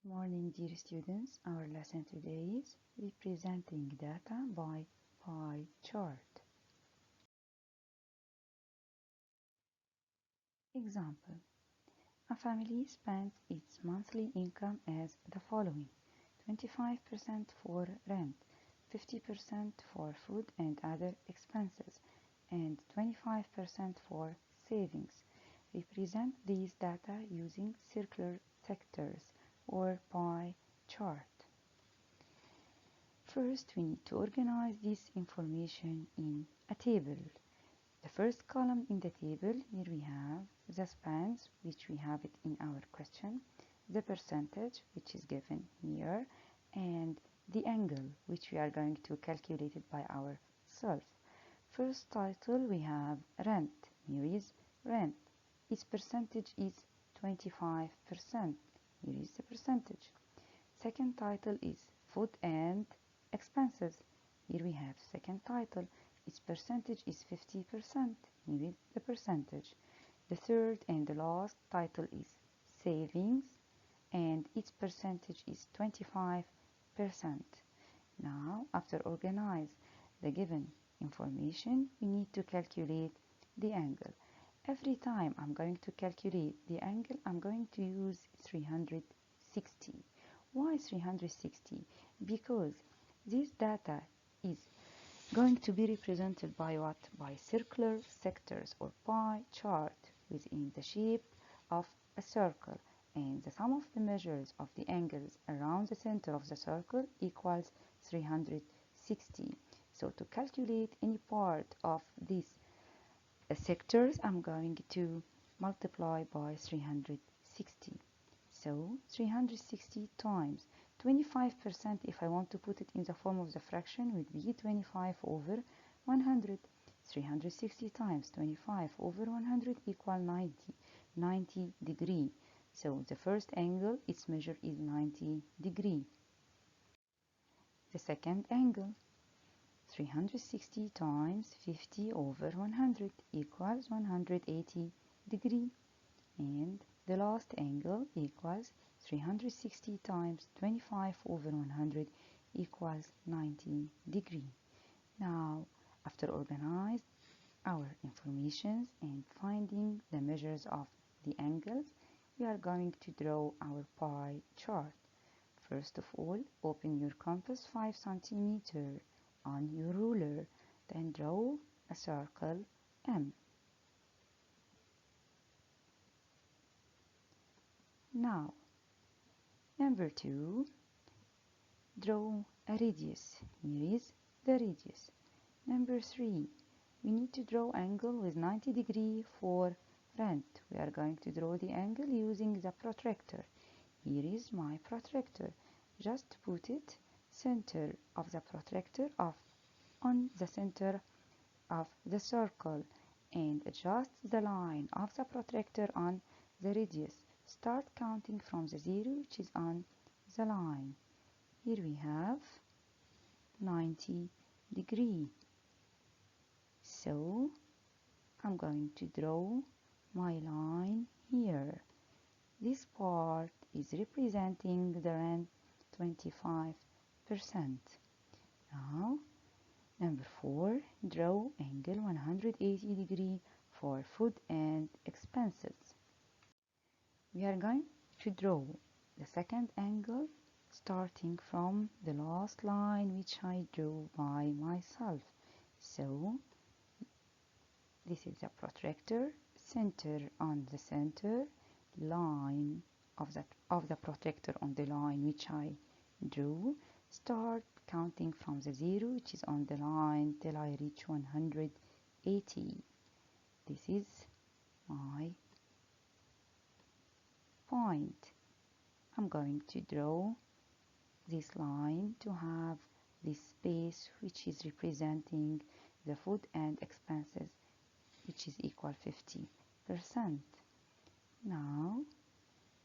Good morning, dear students. Our lesson today is representing data by pie chart. Example: a family spends its monthly income as the following: 25% for rent, 50% for food and other expenses, and 25% for savings. Represent these data using circular sectors or pie chart. First, we need to organize this information in a table. The first column in the table, here we have the spans, which we have it in our question, the percentage, which is given here, and the angle, which we are going to calculate it by ourselves. First title, we have rent. Here is rent. Its percentage is 25%. Here is the percentage. Second title is food and expenses. Here we have second title. Its percentage is 50%. Here is the percentage. The third and the last title is savings, and its percentage is 25%. Now, after organize the given information, we need to calculate the angle. Every time I'm going to calculate the angle, I'm going to use 360. Why 360? Because this data is going to be represented by what? By circular sectors or pie chart within the shape of a circle, and the sum of the measures of the angles around the center of the circle equals 360. So to calculate any part of these sectors, I'm going to multiply by 360. So 360 times 25%, if I want to put it in the form of the fraction, would be 25 over 100. 360 times 25 over 100 equal 90 degree. So the first angle, its measure is 90 degree. The second angle, 360 times 50 over 100 equals 180 degree. And the last angle equals 360 times 25 over 100 equals 90 degree. Now, after organizing our informations and finding the measures of the angles, we are going to draw our pie chart. First of all, open your compass 5 cm on your ruler, then draw a circle M. Now, number 2, draw a radius. Here is the radius. Number 3, we need to draw angle with 90 degree for rent. We are going to draw the angle using the protractor. Here is my protractor. Just put it center of the protractor on the center of the circle and adjust the line of the protractor on the radius. Start counting from the 0 which is on the line. Here we have 90 degree. So I'm going to draw my line here. This part is representing the rent 25%. Now, number 4, draw angle 180 degree for food and expenses. We are going to draw the second angle starting from the last line which I drew by myself. So this is the protractor, center on the center, line of the protractor on the line which I drew. Start counting from the 0 which is on the line till I reach 180. This is my point. I'm going to draw this line to have this space which is representing the food and expenses, which is equal 50%. Now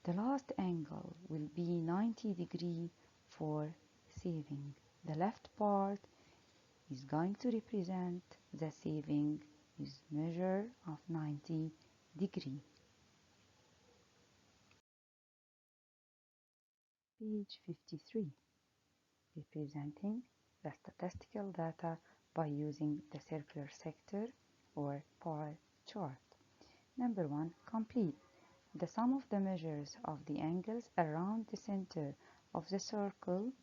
the last angle will be 90 degree for saving. The left part is going to represent the saving is measure of 90 degree. Page 53. Representing the statistical data by using the circular sector or pie chart. Number 1. Complete. The sum of the measures of the angles around the center of the circle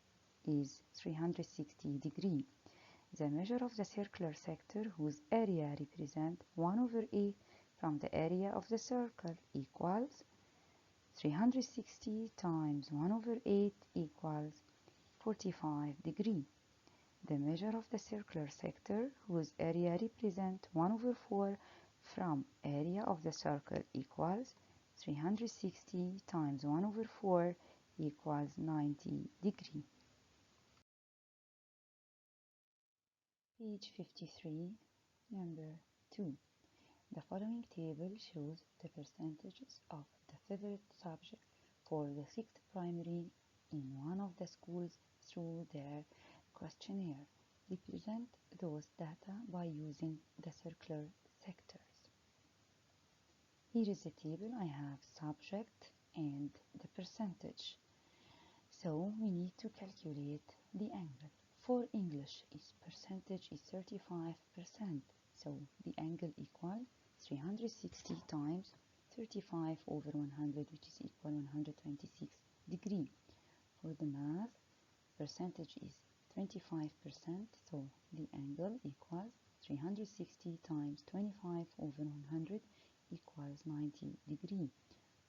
is 360 degrees. The measure of the circular sector whose area represents 1/8 from the area of the circle equals 360 times 1/8 equals 45 degrees. The measure of the circular sector whose area represents 1/4 from area of the circle equals 360 times 1/4 equals 90 degrees. Page 53, number 2. The following table shows the percentages of the favorite subject for the 6th primary in one of the schools through their questionnaire. Represent those data by using the circular sectors. Here is the table. I have subject and the percentage. So we need to calculate the angle. For English, its percentage is 35%. So the angle equals 360 times 35 over 100, which is equal 126 degrees. For the math, percentage is 25%, so the angle equals 360 times 25 over 100 equals 90 degrees.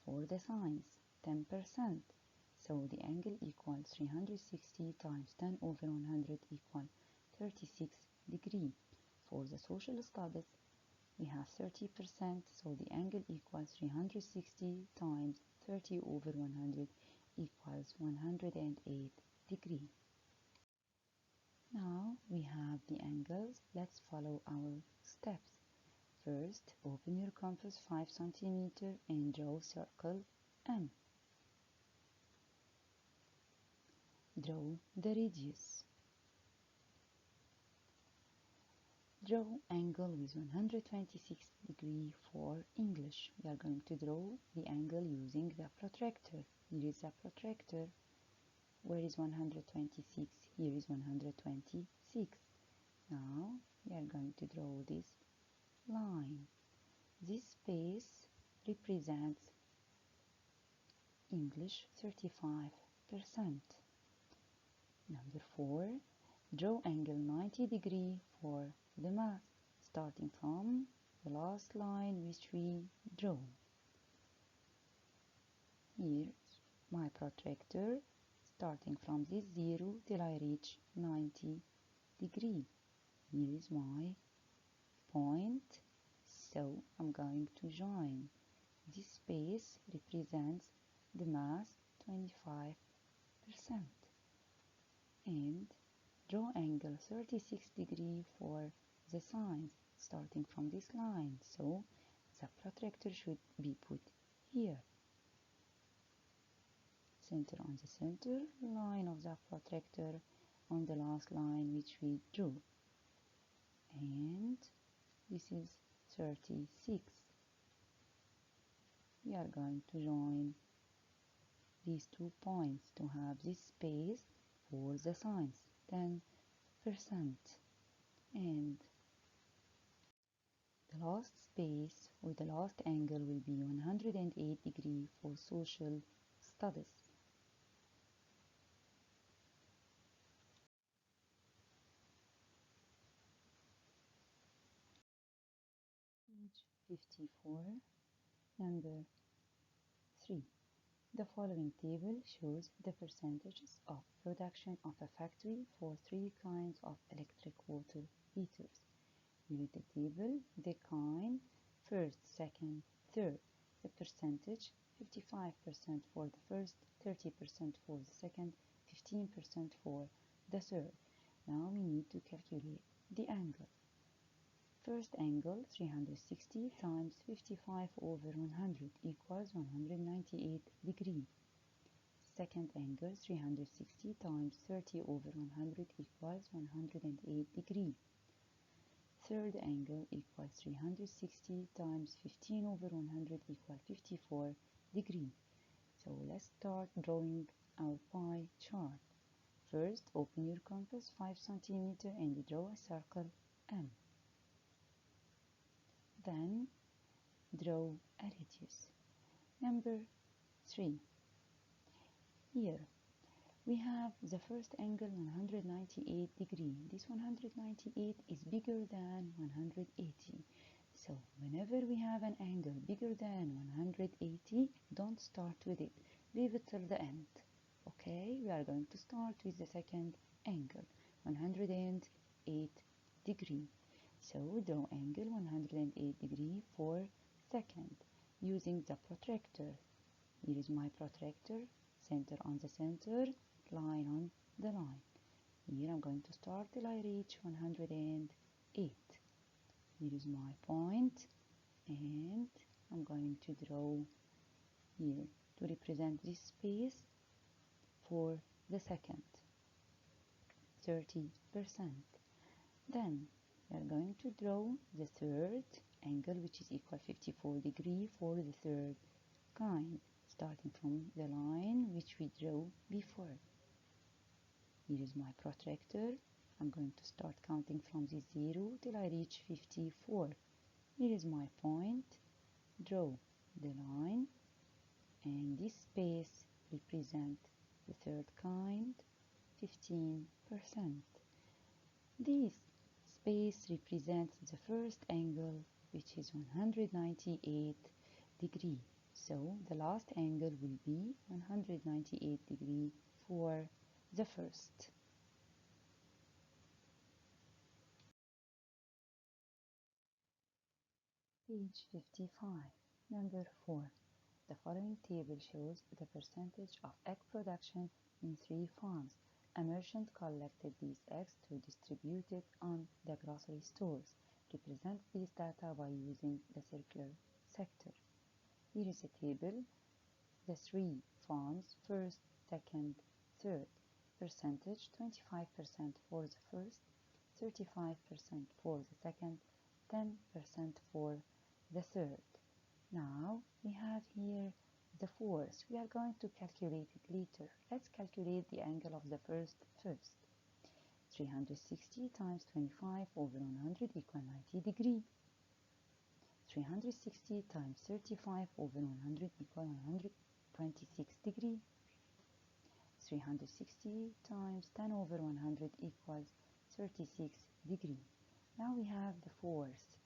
For the science, 10%, so the angle equals 360 times 10 over 100 equals 36 degrees. For the social studies, we have 30%, so the angle equals 360 times 30 over 100 equals 108 degrees. Now we have the angles. Let's follow our steps. First, open your compass 5 cm and draw circle M. Draw the radius. Draw angle with 126 degrees for English. We are going to draw the angle using the protractor. Here is the protractor. Where is 126? Here is 126. Now we are going to draw this line. This space represents English 35%. Number 4. Draw angle 90 degrees for the math, starting from the last line which we draw. Here's my protractor, starting from this 0 till I reach 90 degrees. Here is my point, so I'm going to join. This space represents the mass 25%. And draw angle 36 degrees for the signs, starting from this line, so the protractor should be put here. Center on the center line of the protractor on the last line which we drew. And this is 36. We are going to join these 2 points to have this space for the signs, 10%. And the last space or the last angle will be 108 degrees for social studies. Page 54, number 3. The following table shows the percentages of production of a factory for 3 kinds of electric water heaters. Here is the table, the kind, first, second, third. The percentage, 55% for the first, 30% for the second, 15% for the third. Now we need to calculate the angle. First angle, 360 times 55 over 100 equals 198 degrees. Second angle, 360 times 30 over 100 equals 108 degrees. Third angle equals 360 times 15 over 100 equals 54 degrees. So let's start drawing our pie chart. First, open your compass 5 centimeters and draw a circle M. Then, draw a radius. Number 3. Here, we have the first angle 198 degree. This 198 is bigger than 180. So whenever we have an angle bigger than 180, don't start with it. Leave it till the end. Okay, we are going to start with the second angle, 108 degree. So draw angle 108 degree for second using the protractor. Here is my protractor, center on the center, line on the line. Here I'm going to start till I reach 108. Here is my point, and I'm going to draw here to represent this space for the second, 30%. Then we are going to draw the third angle, which is equal 54 degree for the third kind, starting from the line which we drew before. Here is my protractor. I'm going to start counting from this 0 till I reach 54. Here is my point. Draw the line, and this space represents the third kind, 15%. This space represents the first angle, which is 198 degree. So the last angle will be 198 degree for the first. Page 55, number 4. The following table shows the percentage of egg production in 3 farms. A merchant collected these eggs to distribute it on the grocery stores. Represent these data by using the circular sector. Here is a table. The 3 farms, first, second, third. Percentage 25% for the first, 35% for the second, 10% for the third. Now we have here the fourth. We are going to calculate it later. Let's calculate the angle of the first first. 360 times 25 over 100 equal 90 degree. 360 times 35 over 100 equal 126 degree. 360 times 10 over 100 equals 36 degree. Now we have the fourth.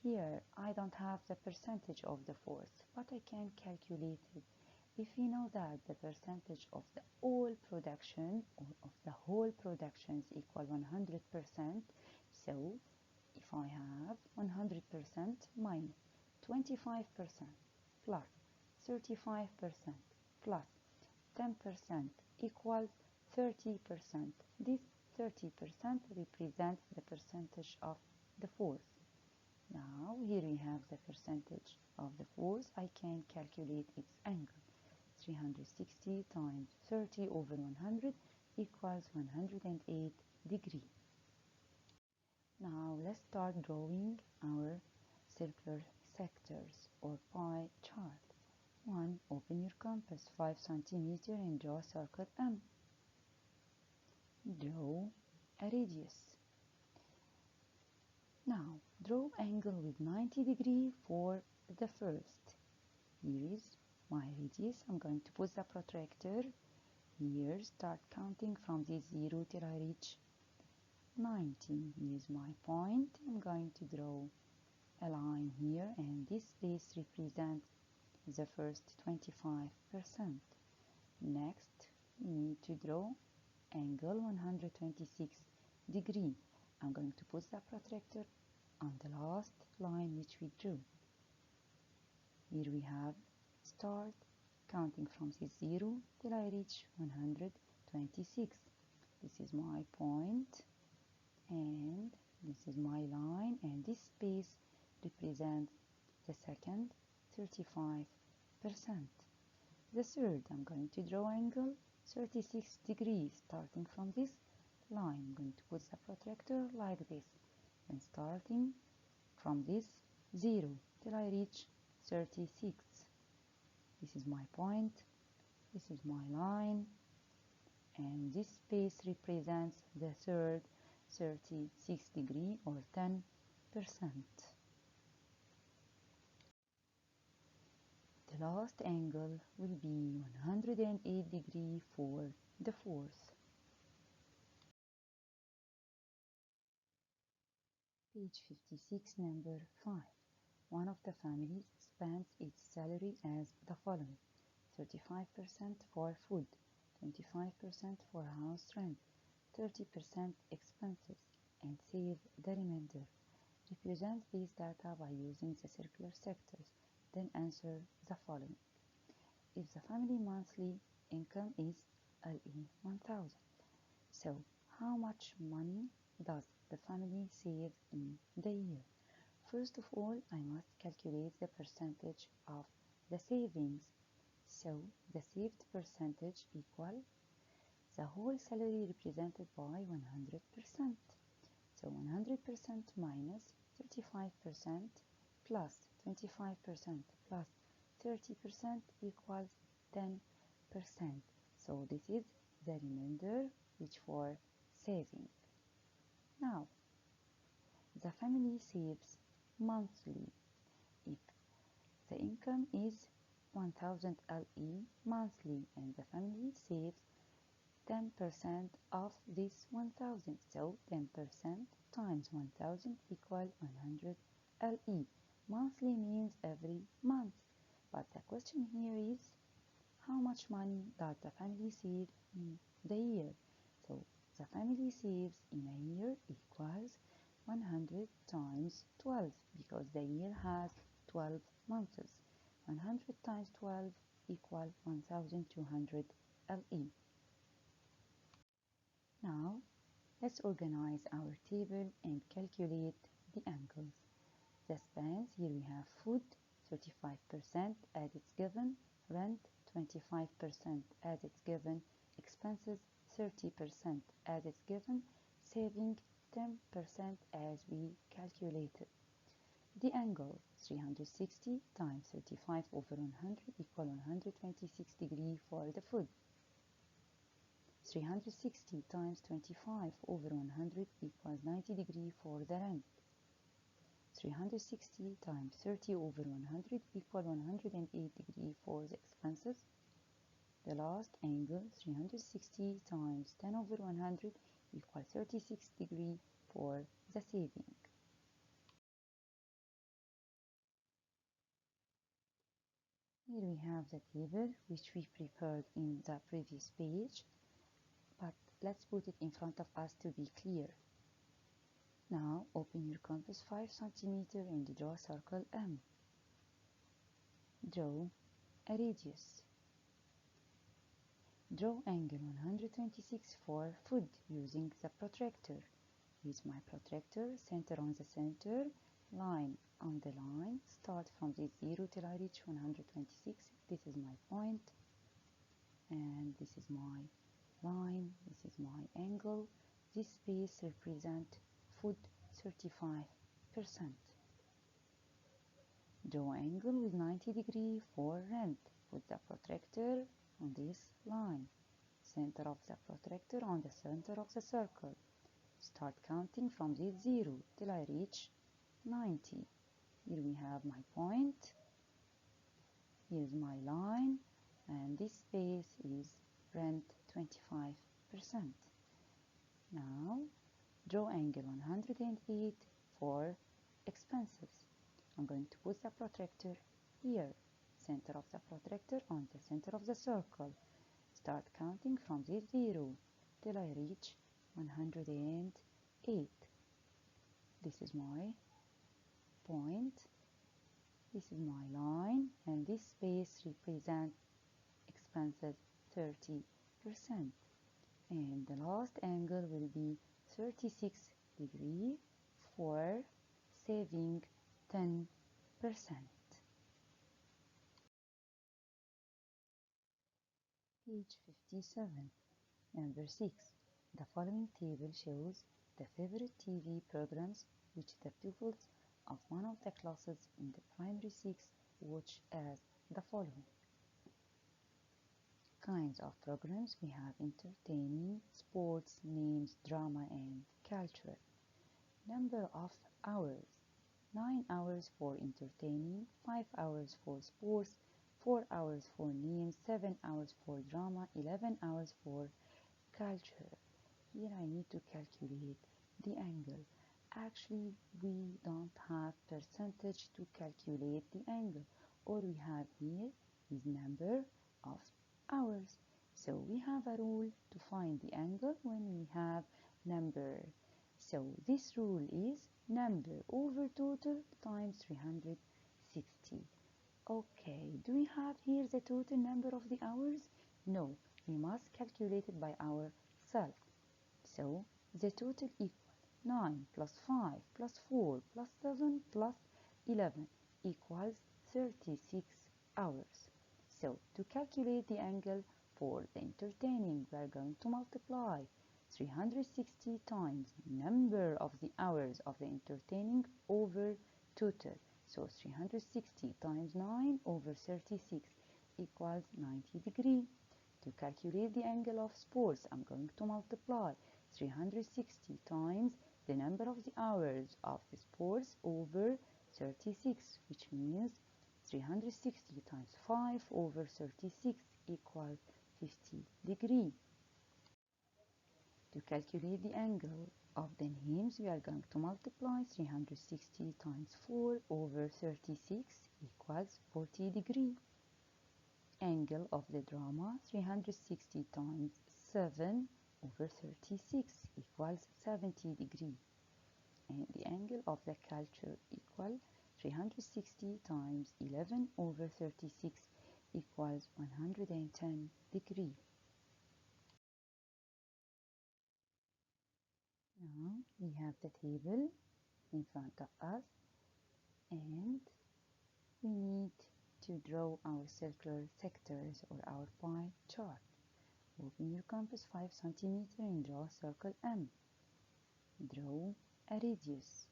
Here I don't have the percentage of the fourth, but I can calculate it. If we know that the percentage of the all production or of the whole production is equal 100%, so if I have 100% minus 25% plus 35% plus 10% equals 30%. This 30% represents the percentage of the fourth. Now here we have the percentage of the fourth. I can calculate its angle. 360 times 30 over 100 equals 108 degree. Now let's start drawing our circular sectors or pie chart. 1. Open your compass 5 cm and draw a circle M. Draw a radius. Now draw angle with 90 degree for the first. Here is my radius. I'm going to put the protractor here. Start counting from this 0 till I reach 90. Here is my point. I'm going to draw a line here, and this space represents the first 25%. Next, we need to draw angle 126 degree. I'm going to put the protractor on the last line which we drew. Here we have start counting from this 0 till I reach 126. This is my point, and this is my line, and this space represents the second 35%. The third, I'm going to draw angle 36 degrees starting from this line. I'm going to put the protractor like this and starting from this 0 till I reach 36. This is my point, this is my line, and this space represents the third 36 degree or 10%. The last angle will be 108 degree for the fourth. Page 56, number 5. One of the families spends its salary as the following: 35% for food, 25% for house rent, 30% expenses, and save the remainder. Represent these data by using the circular sectors, then answer the following. If the family monthly income is LE 1000, so how much money does the family save in the year? First of all, I must calculate the percentage of the savings. So the saved percentage equal the whole salary represented by 100%. So 100% minus 35% plus 25% plus 30% equals 10%. So this is the remainder which for saving. Now, the family saves monthly. If the income is 1000 LE monthly and the family saves 10% of this 1000, so 10% times 1000 equal 100 LE. Monthly means every month, but the question here is how much money does the family save in the year? So the family saves in a year equals 100 times 12 because the year has 12 months. 100 times 12 equal 1200 LE. Now, let's organize our table and calculate the angles. The spans, here we have food, 35% as it's given, rent, 25% as it's given, expenses, 30% as it's given, saving, 10% as we calculated. The angle, 360 times 35 over 100 equal 126 degree for the food. 360 times 25 over 100 equals 90 degree for the rent. 360 times 30 over 100 equal 108 degree for the expenses. The last angle, 360 times 10 over 100 equals 36 degree for the saving. Here we have the table which we prepared in the previous page, but let's put it in front of us to be clear. Now open your compass 5 cm and draw a circle M. Draw a radius. Draw angle 126 for food using the protractor. Use my protractor, center on the center, line on the line, start from this 0 till I reach 126. This is my point, and this is my line, this is my angle. This space represents food 35%. Draw angle with 90 degree for rent. Put the protractor on this line. Center of the protractor on the center of the circle. Start counting from this 0 till I reach 90. Here we have my point. Here's my line, and this space is rent 25%. Now draw angle 108 for expenses. I'm going to put the protractor here, center of the protractor on the center of the circle. Start counting from this 0 till I reach 108. This is my point, this is my line, and this space represents expenses 30%. And the last angle will be 36 degree for saving 10%. Page 57, number 6. The following table shows the favorite TV programs which the pupils of one of the classes in the primary 6 watch as the following. kinds of programs. We have entertaining, sports, memes, drama, and culture. Number of hours: 9 hours for entertaining, 5 hours for sports, 4 hours for memes, 7 hours for drama, 11 hours for culture. Here I need to calculate the angle. Actually, we don't have percentage to calculate the angle. All we have here is number of hours. So we have a rule to find the angle when we have number. So this rule is number over total times 360. Okay, do we have here the total number of the hours? No, we must calculate it by ourselves. So the total equals 9 plus 5 plus 4 plus 7 plus 11 equals 36 hours. So to calculate the angle for the entertaining, we are going to multiply 360 times number of the hours of the entertaining over total. So 360 times 9 over 36 equals 90 degrees. To calculate the angle of sports, I'm going to multiply 360 times the number of the hours of the sports over 36, which means 360 times 5 over 36 equals 50 degrees. To calculate the angle of the names, we are going to multiply 360 times 4 over 36 equals 40 degrees. Angle of the drama, 360 times 7 over 36 equals 70 degrees. And the angle of the culture equal 360 times 11 over 36 equals 110 degrees. Now we have the table in front of us and we need to draw our circular sectors or our pie chart. Open your compass 5 cm and draw circle M. Draw a radius.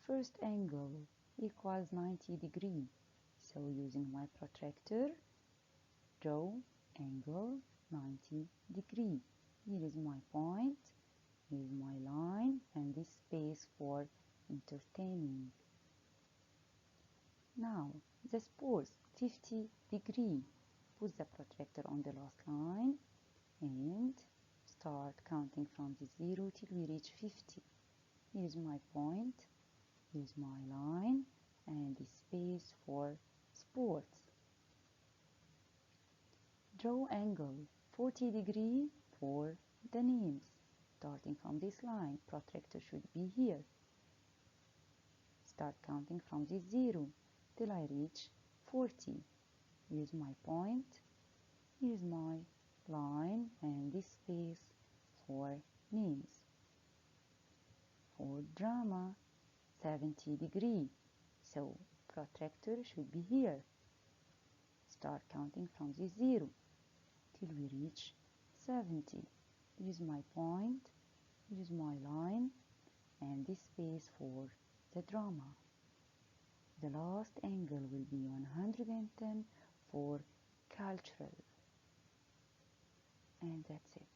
First angle equals 90 degrees. So using my protractor, draw angle 90 degrees. Here is my point, here is my line, and this space for entertaining. Now, the sports 50 degrees. Put the protractor on the last line and start counting from the 0 till we reach 50. Here is my point, here is my line, and the space for sports. Draw angle 40 degrees for the names. Starting from this line, protractor should be here. Start counting from this 0 till I reach 40. Here's my point, here's my line, and this space for names. For drama, 70 degrees. So protractor should be here. Start counting from this 0 till we reach 70. Here is my point, here is my line, and this space for the drama. The last angle will be 110 for cultural. And that's it.